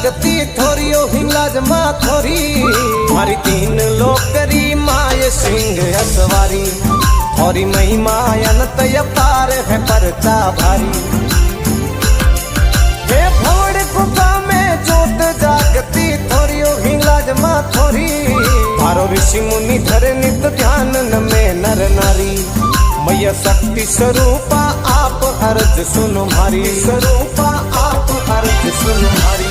जागती थोरियो हिंगलाज मा थोरी मारी तीन लोकरी माय सिंह असवारी थोरी महिमा अनंत अपार है परता भारी हे भवड़ गुफा में जोत जागती थोरियो हिंगलाज मा थोरी मारो ऋषि मुनि धरे नित ध्यान न में नर नारी मैया शक्ति स्वरूपा आप अर्ज सुनो मारी स्वरूपा आप अर्ज सुनो मारी।